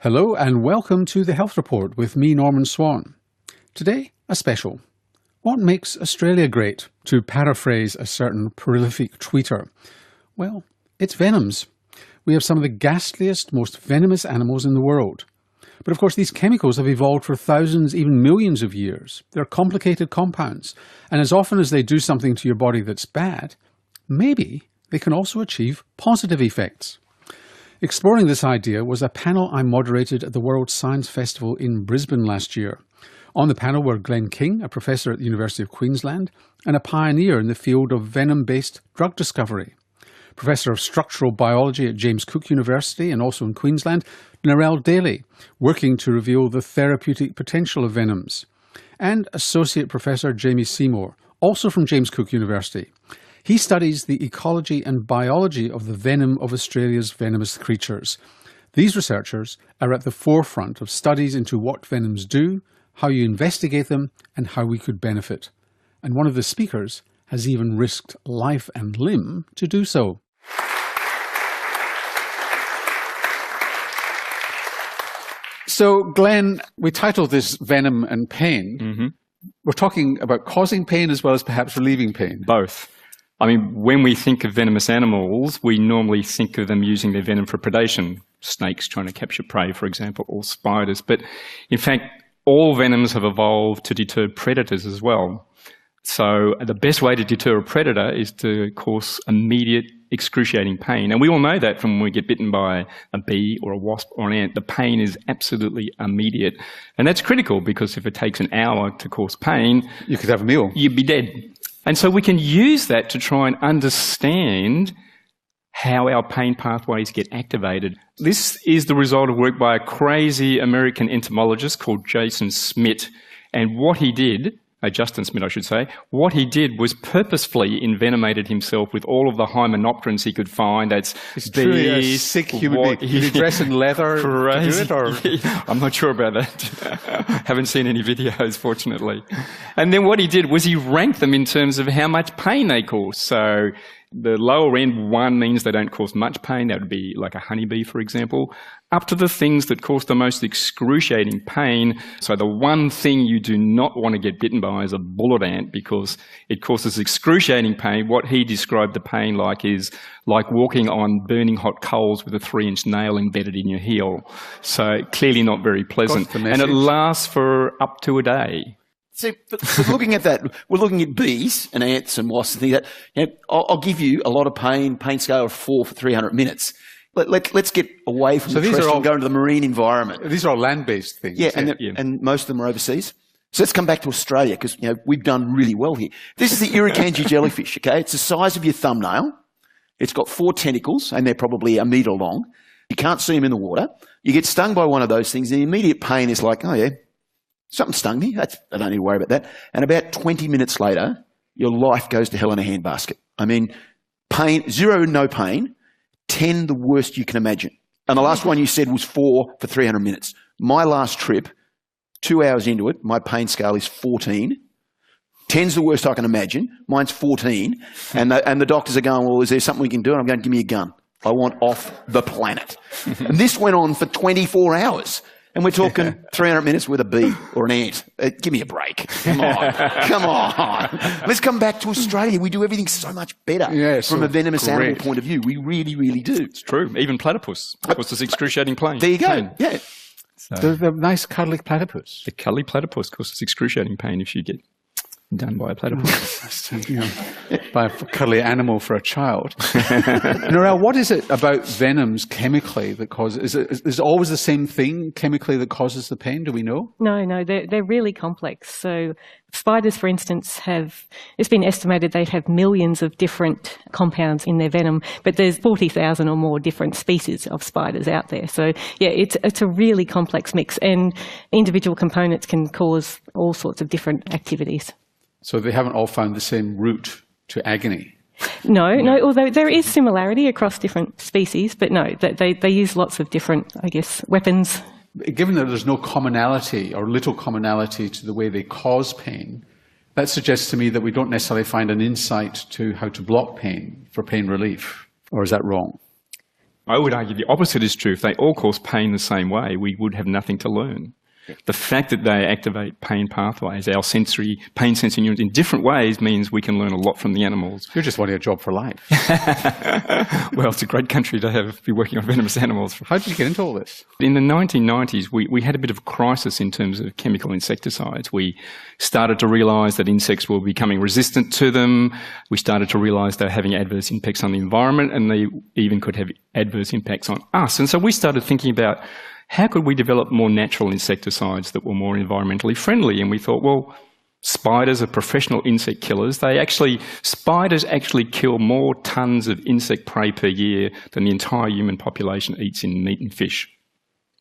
Hello and welcome to the Health Report with me, Norman Swan. Today, a special. What makes Australia great? To paraphrase a certain prolific tweeter. Well, it's venoms. We have some of the ghastliest, most venomous animals in the world. But of course these chemicals have evolved for thousands, even millions of years. They're complicated compounds, and as often as they do something to your body that's bad, maybe they can also achieve positive effects. Exploring this idea was a panel I moderated at the World Science Festival in Brisbane last year. On the panel were Glenn King, a professor at the University of Queensland and a pioneer in the field of venom-based drug discovery. Professor of Structural Biology at James Cook University and also in Queensland, Narelle Daly, working to reveal the therapeutic potential of venoms. And Associate Professor Jamie Seymour, also from James Cook University. He studies the ecology and biology of the venom of Australia's venomous creatures. These researchers are at the forefront of studies into what venoms do, how you investigate them, and how we could benefit. And one of the speakers has even risked life and limb to do so. So, Glenn, we titled this Venom and Pain. Mm-hmm. We're talking about causing pain as well as perhaps relieving pain. Both. I mean, when we think of venomous animals, we normally think of them using their venom for predation. Snakes trying to capture prey, for example, or spiders. But in fact, all venoms have evolved to deter predators as well. So the best way to deter a predator is to cause immediate excruciating pain. And we all know that from when we get bitten by a bee or a wasp or an ant, the pain is absolutely immediate. And that's critical because if it takes an hour to cause pain, you could have a meal. You'd be dead. And so we can use that to try and understand how our pain pathways get activated. This is the result of work by a crazy American entomologist called Jason Smith. And what he did, Justin Smith I should say, what he did was purposefully envenomated himself with all of the hymenopterans he could find. That's it's truly a sick human being. Did he dress in leather crazy. To do it? Or? I'm not sure about that. Haven't seen any videos, fortunately. And then what he did was he ranked them in terms of how much pain they cause. So the lower end one means they don't cause much pain. That would be like a honeybee, for example, up to the things that cause the most excruciating pain. So the one thing you do not want to get bitten by is a bullet ant because it causes excruciating pain. What he described the pain like is like walking on burning hot coals with a 3-inch nail embedded in your heel. So clearly not very pleasant. And it lasts for up to a day. So, but looking at that, we're looking at bees and ants and wasps and things like that. You know, I'll give you a lot of pain scale of 4 for 300 minutes. Let's get away from the terrestrial and go into the marine environment. These are all land-based things. Yeah, and most of them are overseas. So let's come back to Australia because we've done really well here. This is the Irukandji jellyfish, okay? It's the size of your thumbnail. It's got 4 tentacles and they're probably a metre long. You can't see them in the water. You get stung by one of those things and the immediate pain is like, oh yeah, something stung me. I don't need to worry about that. And about 20 minutes later, your life goes to hell in a handbasket. I mean, pain, 0, no pain. 10, the worst you can imagine. And the last one you said was 4 for 300 minutes. My last trip, 2 hours into it, my pain scale is 14. 10's the worst I can imagine. Mine's 14. And the doctors are going, well, is there something we can do? And I'm going, give me a gun. I want off the planet. And this went on for 24 hours. And we're talking 300 minutes with a bee or an ant. Give me a break. Come on. Come on. Let's come back to Australia. We do everything so much better from a venomous animal point of view. We really, really do. It's true. Even platypus causes excruciating pain. There you go. Yeah. So the nice cuddly platypus. The cuddly platypus causes excruciating pain if you get done by a platypus. By a cuddly animal for a child. Narelle, what is it about venoms chemically that causes... Is it always the same thing chemically that causes the pain? Do we know? No, they're really complex. So spiders, for instance, it's been estimated they have millions of different compounds in their venom, but there's 40,000 or more different species of spiders out there. So yeah, it's a really complex mix, and individual components can cause all sorts of different activities. So they haven't all found the same route to agony? No, although there is similarity across different species, but no, they use lots of different, I guess, weapons. Given that there's no commonality or little commonality to the way they cause pain, that suggests to me that we don't necessarily find an insight to how to block pain for pain relief. Or is that wrong? I would argue the opposite is true. If they all cause pain the same way, we would have nothing to learn. The fact that they activate pain pathways, our pain sensing units in different ways, means we can learn a lot from the animals. You're just wanting a job for life. Well, it's a great country to be working on venomous animals. How did you get into all this? In the 1990s, we had a bit of a crisis in terms of chemical insecticides. We started to realise that insects were becoming resistant to them. We started to realise they were having adverse impacts on the environment, and they even could have adverse impacts on us. And so we started thinking about how could we develop more natural insecticides that were more environmentally friendly? And we thought, well, spiders are professional insect killers. Spiders actually kill more tons of insect prey per year than the entire human population eats in meat and fish.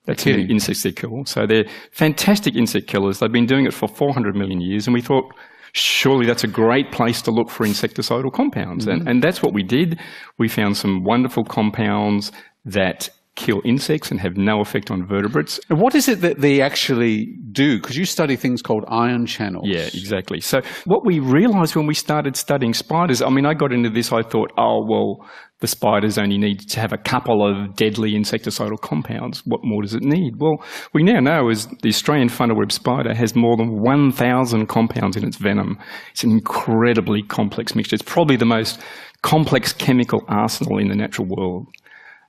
That's the insects they kill. So they're fantastic insect killers. They've been doing it for 400 million years, and we thought, surely that's a great place to look for insecticidal compounds. Mm-hmm. And that's what we did. We found some wonderful compounds that kill insects and have no effect on vertebrates. And what is it that they actually do? Because you study things called ion channels. Yeah, exactly. So what we realised when we started studying spiders, I mean, I got into this, I thought, oh, well, the spiders only need to have a couple of deadly insecticidal compounds. What more does it need? Well, we now know is the Australian funnel-web spider has more than 1,000 compounds in its venom. It's an incredibly complex mixture. It's probably the most complex chemical arsenal in the natural world.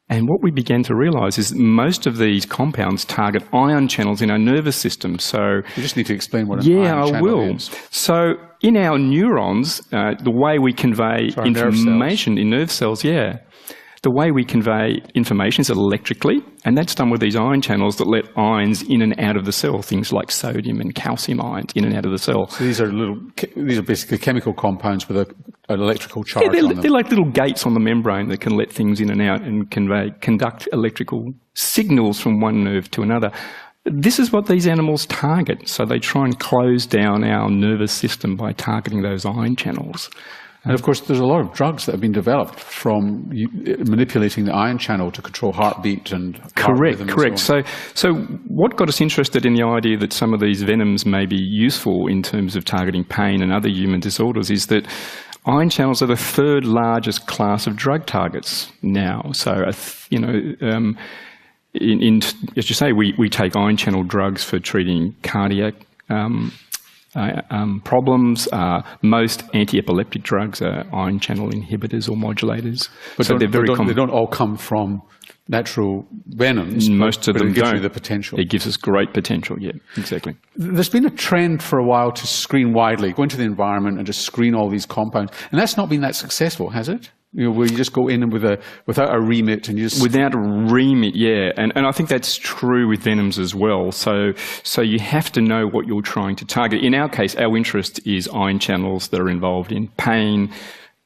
And what we began to realise is most of these compounds target ion channels in our nervous system. So you just need to explain what an ion channel is. So in our neurons, the way we convey information in nerve cells, the way we convey information is electrically, and that's done with these ion channels that let ions in and out of the cell, things like sodium and calcium ions in and out of the cell. So these are basically chemical compounds with an electrical charge on them. They're like little gates on the membrane that can let things in and out and conduct electrical signals from one nerve to another. This is what these animals target, so they try and close down our nervous system by targeting those ion channels. And of course, there's a lot of drugs that have been developed from manipulating the ion channel to control heartbeat and heart rhythm. Correct. So what got us interested in the idea that some of these venoms may be useful in terms of targeting pain and other human disorders is that ion channels are the third largest class of drug targets now. So, as you say, we take ion channel drugs for treating cardiac problems. Most anti-epileptic drugs are ion channel inhibitors or modulators. But so they don't all come from natural venoms. Most of them it gives don't. You the potential. It gives us great potential, yeah, exactly. There's been a trend for a while to screen widely, go into the environment and just screen all these compounds. And that's not been that successful, has it? Where you just go in and without a remit and you just... Without a remit, yeah. And I think that's true with venoms as well. So you have to know what you're trying to target. In our case, our interest is ion channels that are involved in pain,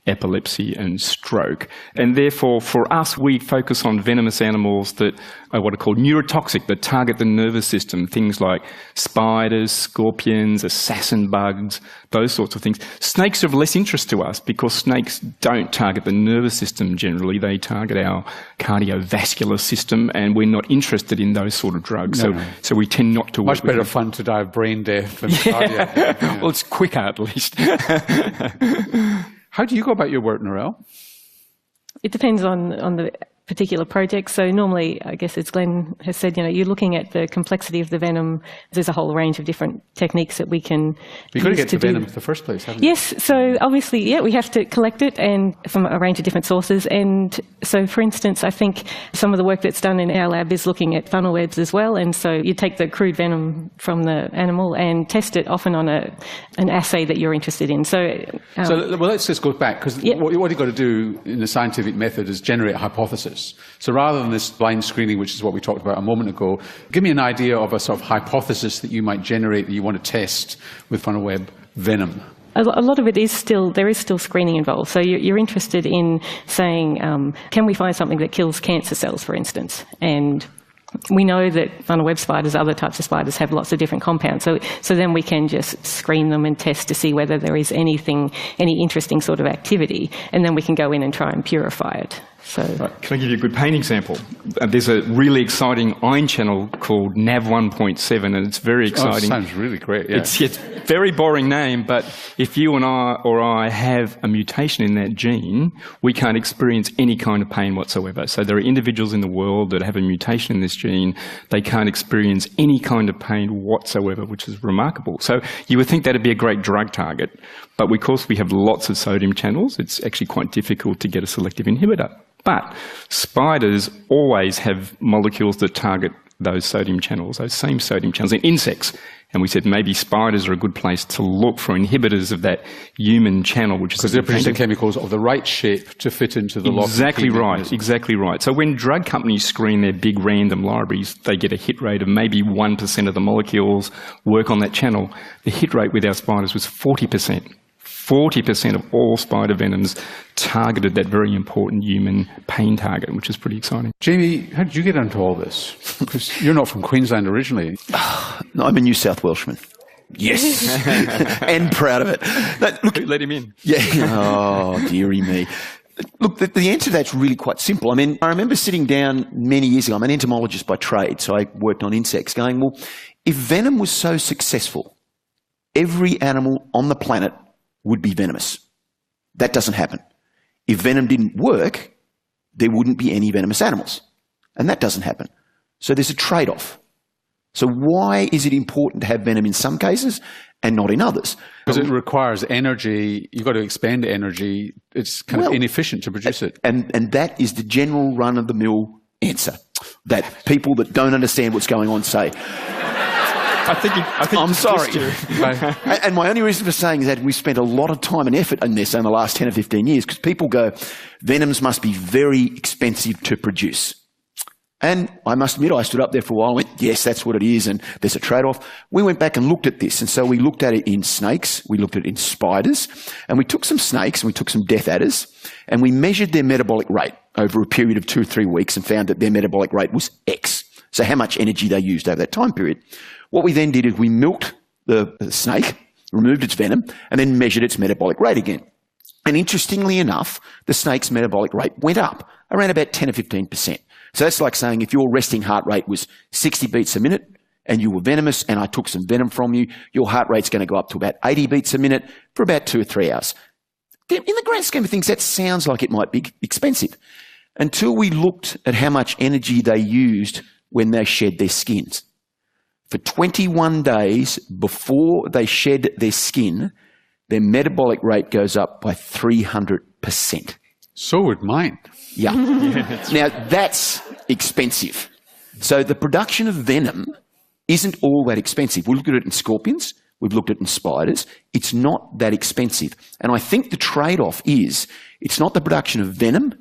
epilepsy and stroke. And therefore, for us, we focus on venomous animals that are what are called neurotoxic, that target the nervous system, things like spiders, scorpions, assassin bugs, those sorts of things. Snakes are of less interest to us because snakes don't target the nervous system generally. They target our cardiovascular system, and we're not interested in those sort of drugs. No. So we tend not to work Much better with them. fun to die of brain death than cardiac death. Yeah. Well, it's quicker at least. How do you go about your work, Narelle? It depends on the particular project. So normally, I guess as Glenn has said, you're looking at the complexity of the venom. There's a whole range of different techniques that we can You've got to get to the venom in the first place, haven't you? Yes. So obviously, we have to collect it and from a range of different sources. And so, for instance, I think some of the work that's done in our lab is looking at funnel webs as well. And so you take the crude venom from the animal and test it often on an assay that you're interested in. Let's just go back, because what you've got to do in the scientific method is generate a hypothesis. So rather than this blind screening, which is what we talked about a moment ago, give me an idea of a sort of hypothesis that you might generate that you want to test with funnel web venom. A lot of it is there is still screening involved. So you're interested in saying, can we find something that kills cancer cells, for instance? And we know that funnel web spiders, other types of spiders, have lots of different compounds. So then we can just screen them and test to see whether there is any interesting sort of activity, and then we can go in and try and purify it. So, Can I give you a good pain example? There's a really exciting ion channel called NAV 1.7, and it's very exciting. Oh, sounds really great, yeah. It's a very boring name, but if you and I have a mutation in that gene, we can't experience any kind of pain whatsoever. So there are individuals in the world that have a mutation in this gene. They can't experience any kind of pain whatsoever, which is remarkable. So you would think that'd be a great drug target, but because we have lots of sodium channels, it's actually quite difficult to get a selective inhibitor. But spiders always have molecules that target those sodium channels, those same sodium channels in insects. And we said maybe spiders are a good place to look for inhibitors of that human channel, which is because they're producing chemicals of the right shape to fit into the lock. Exactly right, exactly right. So when drug companies screen their big random libraries, they get a hit rate of maybe 1% of the molecules work on that channel. The hit rate with our spiders was 40%. 40% of all spider venoms targeted that very important human pain target, which is pretty exciting. Jamie, how did you get into all this? Because you're not from Queensland originally. No, I'm a New South Welshman. Yes. And proud of it. But look, Let him in. Yeah. Oh, dearie me. Look, the answer to that's really quite simple. I mean, I remember sitting down many years ago. I'm an entomologist by trade, so I worked on insects, going, well, if venom was so successful, every animal on the planet would be venomous. That doesn't happen. If venom didn't work, there wouldn't be any venomous animals. And that doesn't happen. So there's a trade-off. So why is it important to have venom in some cases and not in others? Because it requires energy. You've got to expend energy. It's kind of inefficient to produce it. And that is the general run-of-the-mill answer that people that don't understand what's going on say. I think I'm sorry. And my only reason for saying is that we've spent a lot of time and effort on this in the last 10 or 15 years because people go, venoms must be very expensive to produce. And I must admit, I stood up there for a while and went, yes, that's what it is, and there's a trade-off. We went back and looked at this, and so we looked at it in snakes, we looked at it in spiders, and we took some snakes and we took some death adders, and we measured their metabolic rate over a period of 2 or 3 weeks and found that their metabolic rate was X. So how much energy they used over that time period. What we then did is we milked the snake, removed its venom, and then measured its metabolic rate again. And interestingly enough, the snake's metabolic rate went up around about 10 or 15%. So that's like saying if your resting heart rate was 60 beats a minute and you were venomous and I took some venom from you, your heart rate's going to go up to about 80 beats a minute for about 2 or 3 hours. In the grand scheme of things, that sounds like it might be expensive. Until we looked at how much energy they used when they shed their skins. For 21 days before they shed their skin, their metabolic rate goes up by 300%. So would mine. Yeah. Now, that's expensive. So the production of venom isn't all that expensive. We looked at it in scorpions. We've looked at it in spiders. It's not that expensive. And I think the trade-off is it's not the production of venom,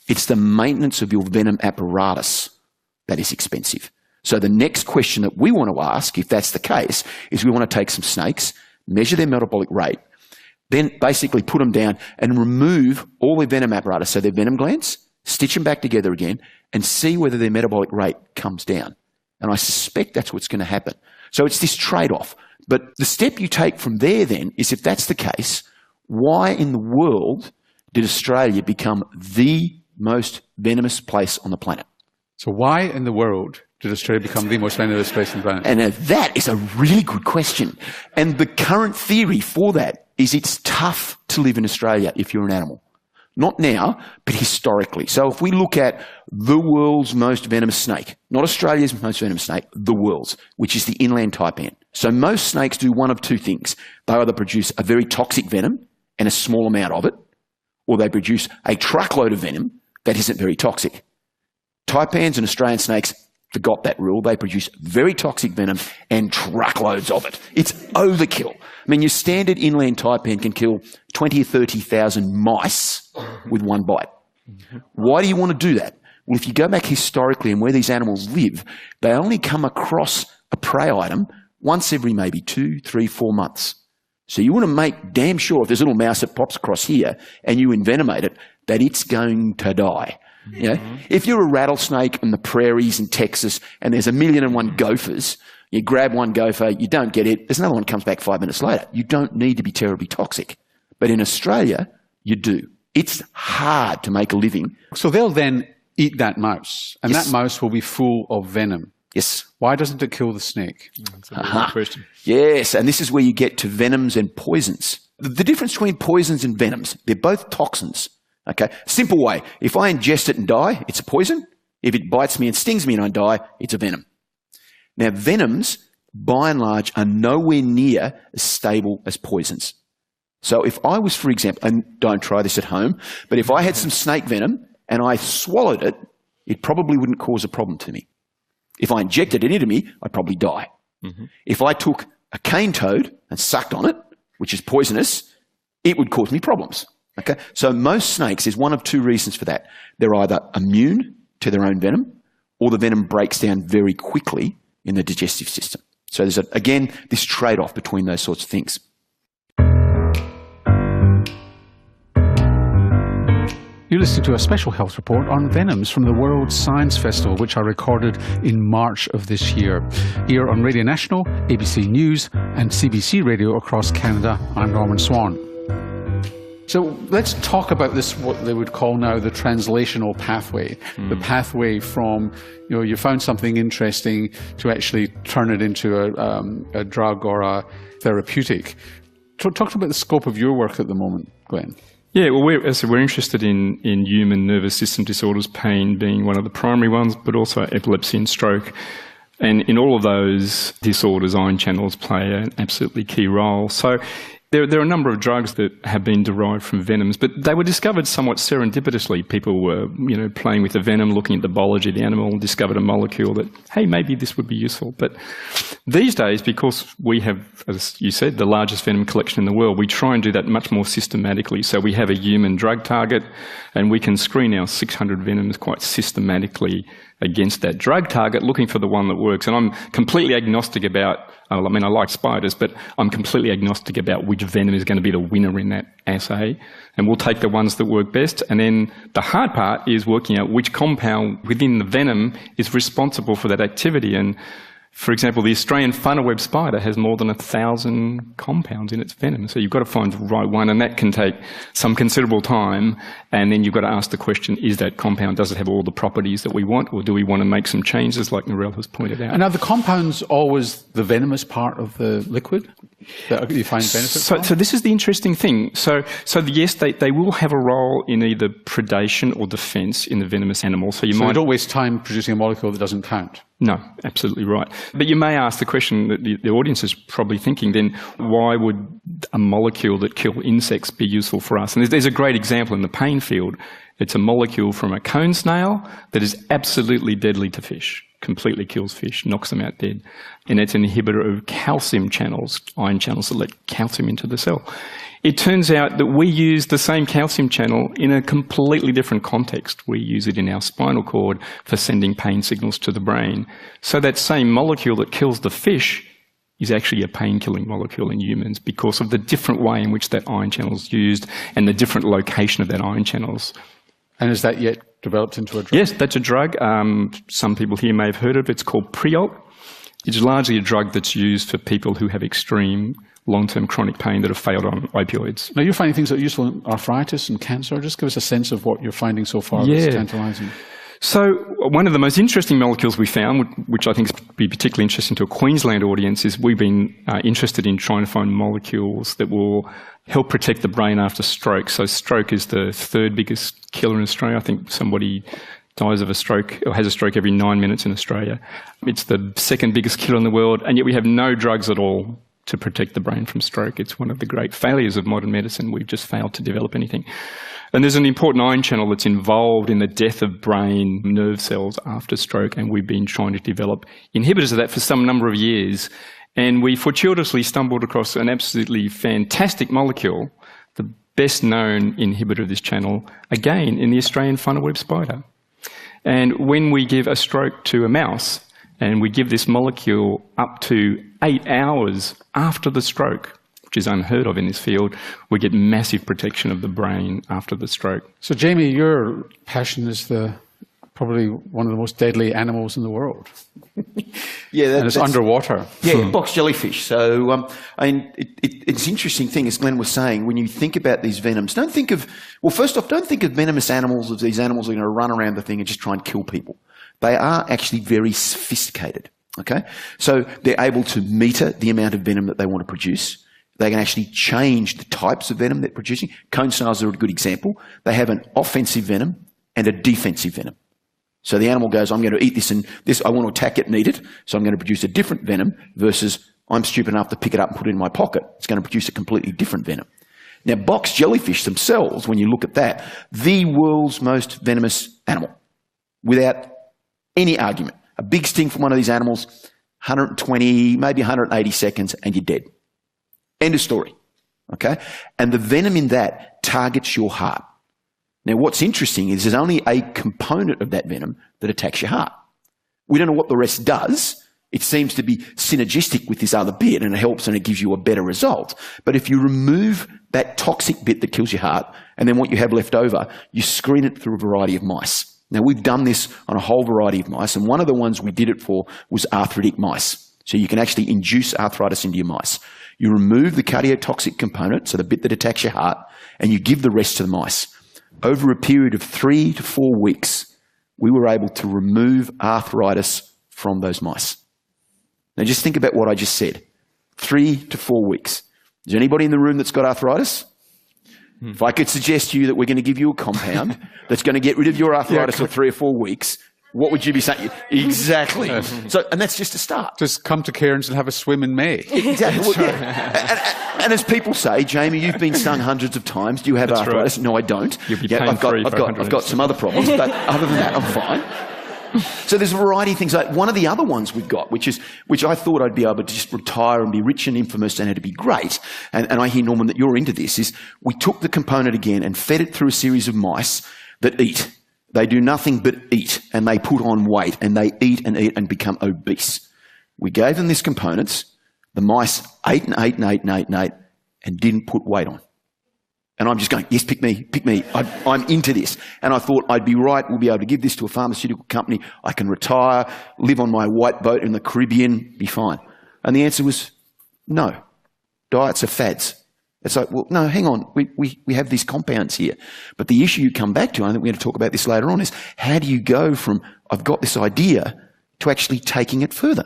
it's the maintenance of your venom apparatus that is expensive. So the next question that we want to ask, if that's the case, is we want to take some snakes, measure their metabolic rate, then basically put them down and remove all their venom apparatus, so their venom glands, stitch them back together again, and see whether their metabolic rate comes down. And I suspect that's what's going to happen. So it's this trade-off. But the step you take from there then is if that's the case, why in the world did Australia become the most venomous place on the planet? So why in the world did Australia become the most venomous place on the planet? And that is a really good question. And the current theory for that is it's tough to live in Australia if you're an animal. Not now, but historically. So if we look at the world's most venomous snake, not Australia's most venomous snake, the world's, which is the inland taipan. So most snakes do one of two things. They either produce a very toxic venom and a small amount of it, or they produce a truckload of venom that isn't very toxic. Taipans and Australian snakes forgot that rule. They produce very toxic venom and truckloads of it. It's overkill. I mean, your standard inland taipan can kill 20 or 30,000 mice with one bite. Why do you want to do that? Well, if you go back historically and where these animals live, they only come across a prey item once every maybe 2, 3, 4 months. So you want to make damn sure if there's a little mouse that pops across here and you envenomate it, that it's going to die. You know, if you're a rattlesnake in the prairies in Texas and there's 1,000,001 gophers, you grab one gopher, you don't get it, there's another one that comes back 5 minutes later. You don't need to be terribly toxic. But in Australia, you do. It's hard to make a living. So they'll then eat that mouse, and Yes. that mouse will be full of venom. Yes. Why doesn't it kill the snake? That's a very good question. Yes, and this is where you get to venoms and poisons. The difference between poisons and venoms, they're both toxins. Okay? Simple way. If I ingest it and die, it's a poison. If it bites me and stings me and I die, it's a venom. Now, venoms, by and large, are nowhere near as stable as poisons. So if I was, for example, and don't try this at home, but if I had some snake venom and I swallowed it, it probably wouldn't cause a problem to me. If I injected it into me, I'd probably die. Mm-hmm. If I took a cane toad and sucked on it, which is poisonous, it would cause me problems. Okay? So most snakes, there's one of two reasons for that. They're either immune to their own venom, or the venom breaks down very quickly in the digestive system. So there's, again, this trade-off between those sorts of things. You're listening to a special health report on venoms from the World Science Festival, which I recorded in March of this year. Here on Radio National, ABC News and CBC Radio across Canada, I'm Norman Swan. So let's talk about this, what they would call now the translational pathway, the pathway from, you found something interesting to actually turn it into a drug or a therapeutic. Talk about the scope of your work at the moment, Glenn. Yeah, well, we're interested in human nervous system disorders, pain being one of the primary ones, but also epilepsy and stroke. And in all of those disorders, ion channels play an absolutely key role. So there are a number of drugs that have been derived from venoms, but they were discovered somewhat serendipitously. People were, playing with the venom, looking at the biology of the animal, and discovered a molecule that, hey, maybe this would be useful. But these days, because we have, as you said, the largest venom collection in the world, we try and do that much more systematically. So we have a human drug target, and we can screen our 600 venoms quite systematically against that drug target, looking for the one that works. And I'm completely agnostic about, I like spiders, but I'm completely agnostic about which venom is going to be the winner in that assay. And we'll take the ones that work best. And then the hard part is working out which compound within the venom is responsible for that activity. And for example, the Australian funnel-web spider has more than 1,000 compounds in its venom. So you've got to find the right one, and that can take some considerable time. And then you've got to ask the question, is that compound, does it have all the properties that we want, or do we want to make some changes like Narelle has pointed out? And are the compounds always the venomous part of the liquid that you find benefits from? So this is the interesting thing. So yes, they will have a role in either predation or defence in the venomous animal. So you don't waste time producing a molecule that doesn't count. No, absolutely right. But you may ask the question that the audience is probably thinking then, why would a molecule that kills insects be useful for us? And there's a great example in the pain field. It's a molecule from a cone snail that is absolutely deadly to fish, completely kills fish, knocks them out dead. And it's an inhibitor of calcium channels, ion channels that let calcium into the cell. It turns out that we use the same calcium channel in a completely different context. We use it in our spinal cord for sending pain signals to the brain. So that same molecule that kills the fish is actually a pain-killing molecule in humans because of the different way in which that ion channel is used and the different location of that ion channels. And is that yet developed into a drug? Yes, that's a drug. Some people here may have heard of it. It's called Prialt. It's largely a drug that's used for people who have extreme long-term chronic pain that have failed on opioids. Now, you're finding things that are useful in arthritis and cancer. Just give us a sense of what you're finding so far that's tantalising. So one of the most interesting molecules we found, which I think would be particularly interesting to a Queensland audience, is we've been interested in trying to find molecules that will help protect the brain after stroke. So stroke is the third biggest killer in Australia. I think somebody dies of a stroke or has a stroke every 9 minutes in Australia. It's the second biggest killer in the world, and yet we have no drugs at all to protect the brain from stroke. It's one of the great failures of modern medicine. We've just failed to develop anything. And there's an important ion channel that's involved in the death of brain nerve cells after stroke, and we've been trying to develop inhibitors of that for some number of years. And we fortuitously stumbled across an absolutely fantastic molecule, the best known inhibitor of this channel, again, in the Australian funnel-web spider. And when we give a stroke to a mouse, and we give this molecule up to 8 hours after the stroke, which is unheard of in this field, we get massive protection of the brain after the stroke. So, Jamie, your passion is the probably one of the most deadly animals in the world. Yeah, and it's underwater. Yeah, box jellyfish. So, it's an interesting thing, as Glenn was saying, when you think about these venoms, don't think of venomous animals as these animals are going to run around the thing and just try and kill people. They are actually very sophisticated, okay? So they're able to meter the amount of venom that they want to produce. They can actually change the types of venom they're producing. Cone snails are a good example. They have an offensive venom and a defensive venom. So the animal goes, I'm going to eat this and this, I want to attack it and eat it, so I'm going to produce a different venom versus I'm stupid enough to pick it up and put it in my pocket. It's going to produce a completely different venom. Now, box jellyfish themselves, when you look at that, the world's most venomous animal, without any argument. A big sting from one of these animals, 120, maybe 180 seconds, and you're dead. End of story. Okay? And the venom in that targets your heart. Now, what's interesting is there's only a component of that venom that attacks your heart. We don't know what the rest does. It seems to be synergistic with this other bit, and it helps and it gives you a better result. But if you remove that toxic bit that kills your heart, and then what you have left over, you screen it through a variety of mice. Now, we've done this on a whole variety of mice, and one of the ones we did it for was arthritic mice. So you can actually induce arthritis into your mice. You remove the cardiotoxic component, so the bit that attacks your heart, and you give the rest to the mice. Over a period of 3 to 4 weeks, we were able to remove arthritis from those mice. Now, just think about what I just said. 3 to 4 weeks. Is there anybody in the room that's got arthritis? If I could suggest to you that we're going to give you a compound that's going to get rid of your arthritis for 3 or 4 weeks, what would you be saying? Exactly. So, and that's just a start. Just come to Cairns and have a swim in May. Exactly. Well, yeah. And as people say, Jamie, you've been stung hundreds of times. Do you have arthritis? Right. No, I don't. You'll be pain-free I've got some other problems, but other than that, I'm fine. So there's a variety of things. Like one of the other ones we've got, which I thought I'd be able to just retire and be rich and infamous and it'd be great, and I hear, Norman, that you're into this, is we took the component again and fed it through a series of mice that eat. They do nothing but eat, and they put on weight, and they eat and become obese. We gave them these components. The mice ate and ate and ate and ate and ate and didn't put weight on. And I'm just going, yes, pick me. I'm into this. And I thought I'd be right. We'll be able to give this to a pharmaceutical company. I can retire, live on my white boat in the Caribbean, be fine. And the answer was no. Diets are fads. It's like, well, no, hang on. We have these compounds here. But the issue you come back to, and I think we're going to talk about this later on, is how do you go from I've got this idea to actually taking it further?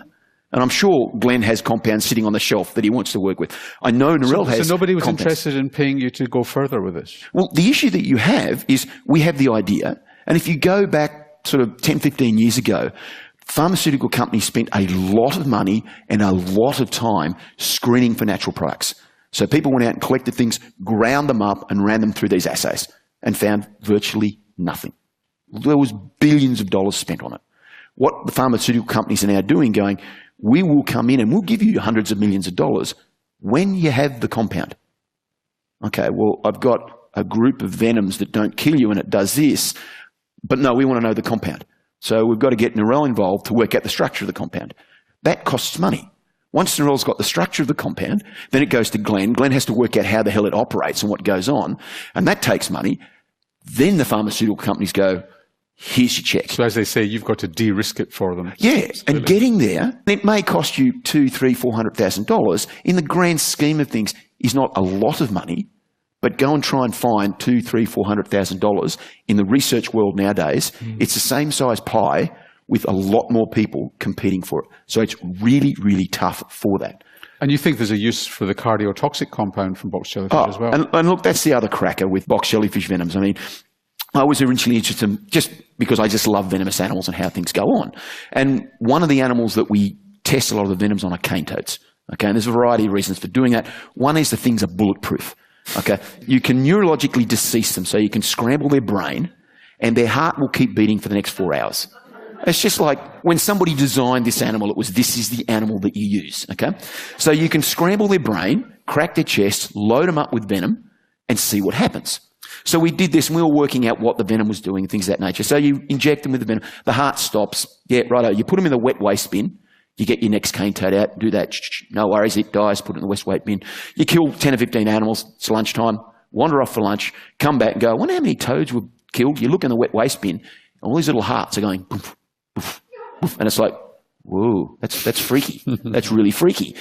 And I'm sure Glenn has compounds sitting on the shelf that he wants to work with. I know Narelle has. So nobody was compounds. interested in paying you to go further with this? Well, the issue that you have is we have the idea, and if you go back sort of 10, 15 years ago, pharmaceutical companies spent a lot of money and a lot of time screening for natural products. So people went out and collected things, ground them up and ran them through these assays and found virtually nothing. There was billions of dollars spent on it. What the pharmaceutical companies are now doing, going, we will come in and we'll give you hundreds of millions of dollars when you have the compound. Okay, well, I've got a group of venoms that don't kill you and it does this, but no, we want to know the compound. So we've got to get Narelle involved to work out the structure of the compound. That costs money. Once Narelle's got the structure of the compound, then it goes to Glenn. Glenn has to work out how the hell it operates and what goes on, and that takes money. Then the pharmaceutical companies go, here's your check. So as they say, you've got to de-risk it for them. Yeah, and getting there, it may cost you $200,000, $300,000, $400,000. In the grand scheme of things, is not a lot of money, but go and try and find $200,000, $300,000, $400,000 in the research world nowadays. It's the same size pie with a lot more people competing for it. So it's really, really tough for that. And you think there's a use for the cardiotoxic compound from box jellyfish as well? And look, that's the other cracker with box jellyfish venoms. I mean, I was originally interested in, just because I just love venomous animals and how things go on. And one of the animals that we test a lot of the venoms on are cane toads. Okay, and there's a variety of reasons for doing that. One is the things are bulletproof. Okay, you can neurologically decease them, so you can scramble their brain and their heart will keep beating for the next 4 hours. It's just like when somebody designed this animal, it was, this is the animal that you use, okay? So you can scramble their brain, crack their chest, load them up with venom, and see what happens. So we did this, and we were working out what the venom was doing, things of that nature. So you inject them with the venom, the heart stops. Yeah, righto. You put them in the wet waste bin. You get your next cane toad out, do that. No worries, it dies, put it in the waste weight bin. You kill 10 or 15 animals, it's lunchtime, wander off for lunch, come back and go, I wonder how many toads were killed. You look in the wet waste bin, all these little hearts are going, poof, poof, poof, and it's like, whoa, that's freaky. That's really freaky.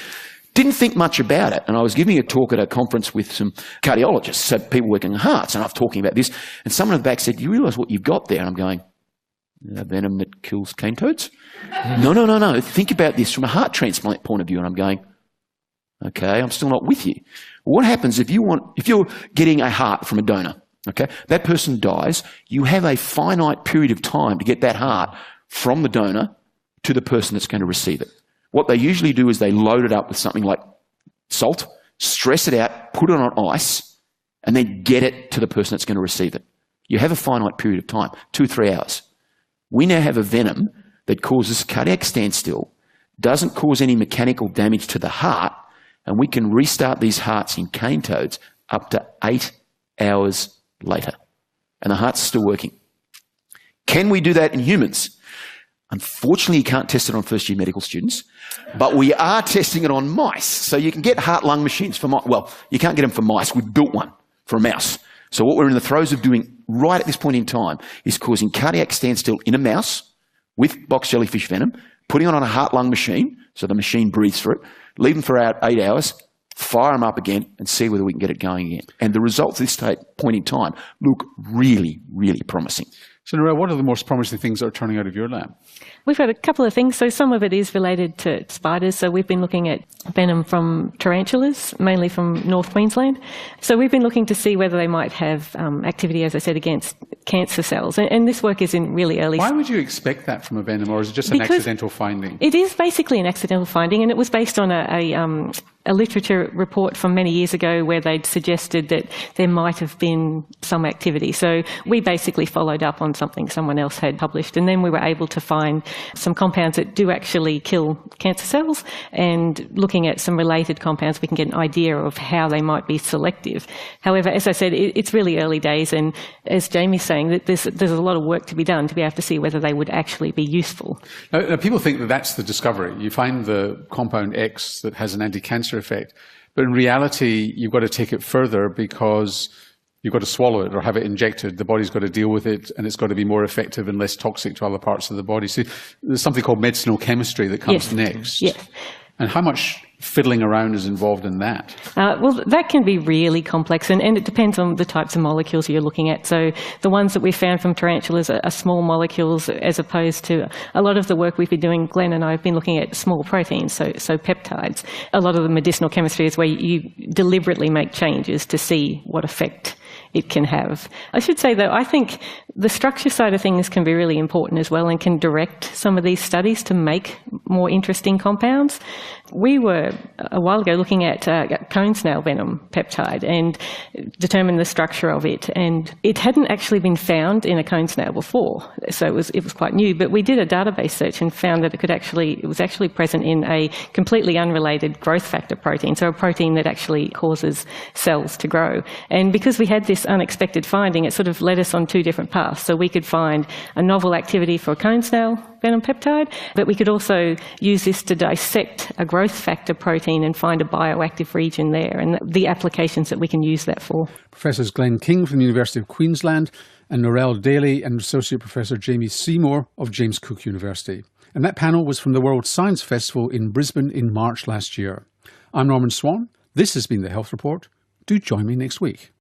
Didn't think much about it. And I was giving a talk at a conference with some cardiologists, so people working on hearts, and I was talking about this. And someone in the back said, do you realise what you've got there? And I'm going, a venom that kills cane toads? No. Think about this from a heart transplant point of view. And I'm going, okay, I'm still not with you. What happens if you're getting a heart from a donor, okay? That person dies. You have a finite period of time to get that heart from the donor to the person that's going to receive it. What they usually do is they load it up with something like salt, stress it out, put it on ice, and then get it to the person that's going to receive it. You have a finite period of time, 2 or 3 hours. We now have a venom that causes cardiac standstill, doesn't cause any mechanical damage to the heart, and we can restart these hearts in cane toads up to 8 hours later. And the heart's still working. Can we do that in humans? Unfortunately, you can't test it on first-year medical students, but we are testing it on mice. So you can get heart-lung machines for mice. Well, you can't get them for mice. We've built one for a mouse. So what we're in the throes of doing right at this point in time is causing cardiac standstill in a mouse with box jellyfish venom, putting it on a heart-lung machine, so the machine breathes through it, leave them for about 8 hours, fire them up again, and see whether we can get it going again. And the results at this point in time look really, really promising. So, Narelle, what are the most promising things that are turning out of your lab? We've got a couple of things. So some of it is related to spiders. So we've been looking at venom from tarantulas, mainly from North Queensland. So we've been looking to see whether they might have activity, as I said, against cancer cells. And this work is in really early... Why would you expect that from a venom, or is it just an accidental finding? It is basically an accidental finding, and it was based on a literature report from many years ago where they'd suggested that there might have been some activity. So we basically followed up on something someone else had published, and then we were able to find some compounds that do actually kill cancer cells, and looking at some related compounds we can get an idea of how they might be selective. However, as I said, it's really early days, and as Jamie's saying, that there's a lot of work to be done to be able to see whether they would actually be useful. Now, people think that that's the discovery. You find the compound X that has an anti-cancer effect, but in reality you've got to take it further because you've got to swallow it or have it injected. The body's got to deal with it, and it's got to be more effective and less toxic to other parts of the body. So there's something called medicinal chemistry that comes next. Yes. And how much fiddling around is involved in that? Well, that can be really complex, and it depends on the types of molecules you're looking at. So the ones that we found from tarantulas are small molecules, as opposed to a lot of the work we've been doing. Glenn and I have been looking at small proteins, so peptides. A lot of the medicinal chemistry is where you deliberately make changes to see what effect it can have. I should say, though, I think the structure side of things can be really important as well, and can direct some of these studies to make more interesting compounds. We were a while ago looking at cone snail venom peptide and determined the structure of it, and it hadn't actually been found in a cone snail before, so it was quite new. But we did a database search and found that it was actually present in a completely unrelated growth factor protein, so a protein that actually causes cells to grow. And because we had this unexpected finding, it sort of led us on 2 different paths. So we could find a novel activity for a cone snail venom peptide, but we could also use this to dissect a growth factor protein and find a bioactive region there, and the applications that we can use that for. Professors Glenn King from the University of Queensland and Narelle Daly and Associate Professor Jamie Seymour of James Cook University. And that panel was from the World Science Festival in Brisbane in March last year. I'm Norman Swan. This has been The Health Report. Do join me next week.